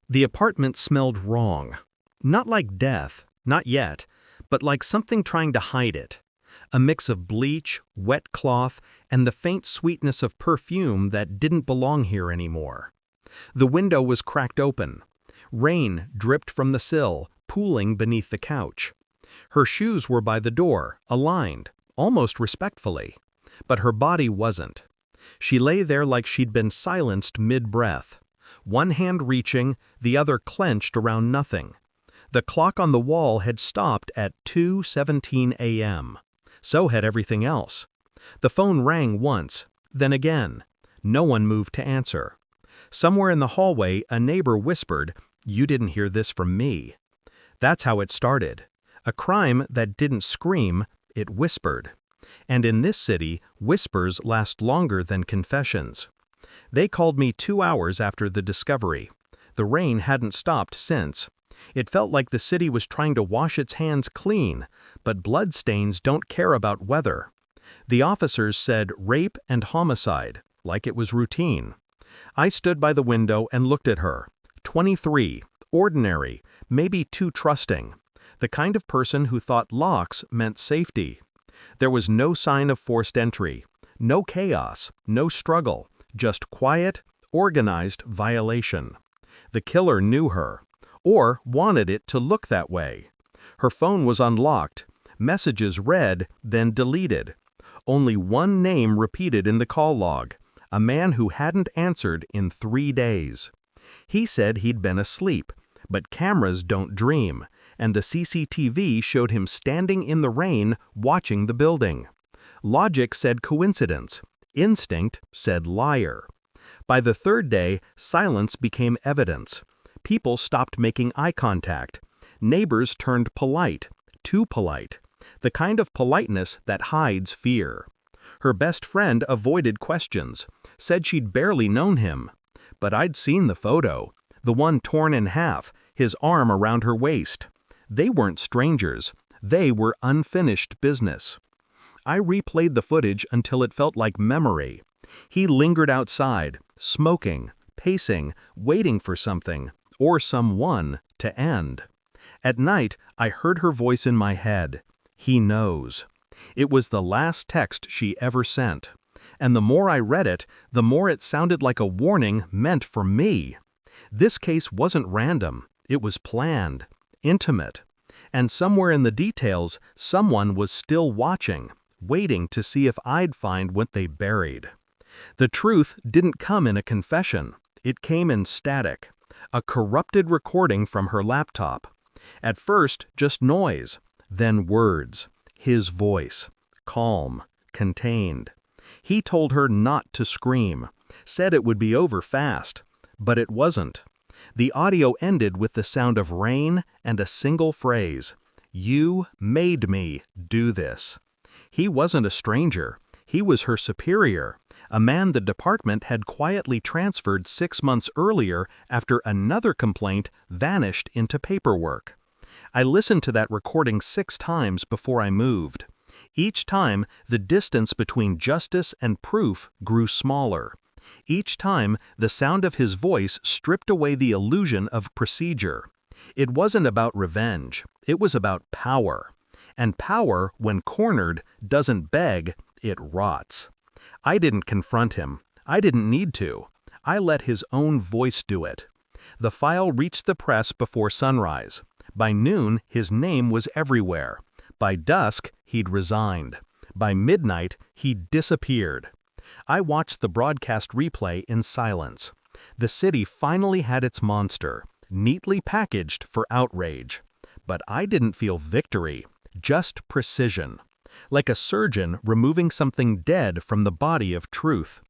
The apartment smelled wrong. Not like death, not yet, but like something trying to hide it. A mix of bleach, wet cloth, and the faint sweetness of perfume that didn't belong here anymore. The window was cracked open. Rain dripped from the sill, pooling beneath the couch. Her shoes were by the door, aligned, almost respectfully. But her body wasn't. She lay there like she'd been silenced mid-breath. One hand reaching, the other clenched around nothing. The clock on the wall had stopped at 2:17 a.m. So had everything else. The phone rang once, then again. No one moved to answer. Somewhere in the hallway, a neighbor whispered, "You didn't hear this from me." That's how it started. A crime that didn't scream, it whispered. And in this city, whispers last longer than confessions. They called me 2 hours after the discovery. The rain hadn't stopped since. It felt like the city was trying to wash its hands clean, but bloodstains don't care about weather. The officers said rape and homicide, like it was routine. I stood by the window and looked at her. 23, ordinary, maybe too trusting. The kind of person who thought locks meant safety. There was no sign of forced entry, no chaos, no struggle, just quiet, organized violation. The killer knew her, or wanted it to look that way. Her phone was unlocked, messages read, then deleted. Only one name repeated in the call log, a man who hadn't answered in 3 days. He said he'd been asleep, but cameras don't dream, and the CCTV showed him standing in the rain watching the building. Logic said coincidence. Instinct said liar. By the 3rd day, silence became evidence. People stopped making eye contact. Neighbors turned polite, too polite. The kind of politeness that hides fear. Her best friend avoided questions, said she'd barely known him. But I'd seen the photo, the one torn in half, his arm around her waist. They weren't strangers. They were unfinished business. I replayed the footage until it felt like memory. He lingered outside, smoking, pacing, waiting for something, or someone, to end. At night, I heard her voice in my head. He knows. It was the last text she ever sent. And the more I read it, the more it sounded like a warning meant for me. This case wasn't random. It was planned, intimate. And somewhere in the details, someone was still watching, waiting to see if I'd find what they buried. The truth didn't come in a confession. It came in static. A corrupted recording from her laptop. At first, just noise. Then words. His voice. Calm. Contained. He told her not to scream. Said it would be over fast. But it wasn't. The audio ended with the sound of rain and a single phrase. "You made me do this." He wasn't a stranger. He was her superior, a man the department had quietly transferred 6 months earlier after another complaint vanished into paperwork. I listened to that recording 6 times before I moved. Each time, the distance between justice and proof grew smaller. Each time, the sound of his voice stripped away the illusion of procedure. It wasn't about revenge. It was about power. And power, when cornered, doesn't beg, it rots. I didn't confront him. I didn't need to. I let his own voice do it. The file reached the press before sunrise. By noon, his name was everywhere. By dusk, he'd resigned. By midnight, he'd disappeared. I watched the broadcast replay in silence. The city finally had its monster, neatly packaged for outrage. But I didn't feel victory, just precision. Like a surgeon removing something dead from the body of truth.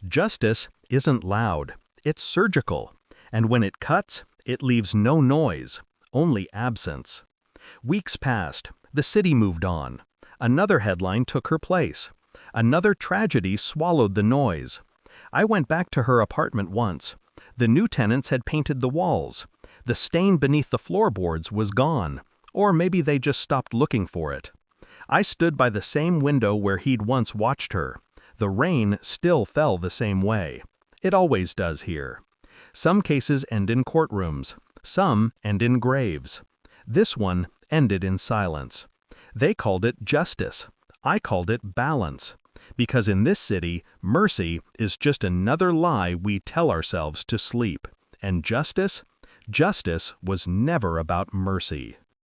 Justice isn't loud, it's surgical. And when it cuts, it leaves no noise, only absence. Weeks passed, the city moved on. Another headline took her place. Another tragedy swallowed the noise. I went back to her apartment once. The new tenants had painted the walls. The stain beneath the floorboards was gone, or maybe they just stopped looking for it. I stood by the same window where he'd once watched her. The rain still fell the same way. It always does here. Some cases end in courtrooms. Some end in graves. This one ended in silence. They called it justice. I called it balance. Because in this city, mercy is just another lie we tell ourselves to sleep. And justice? Justice was never about mercy.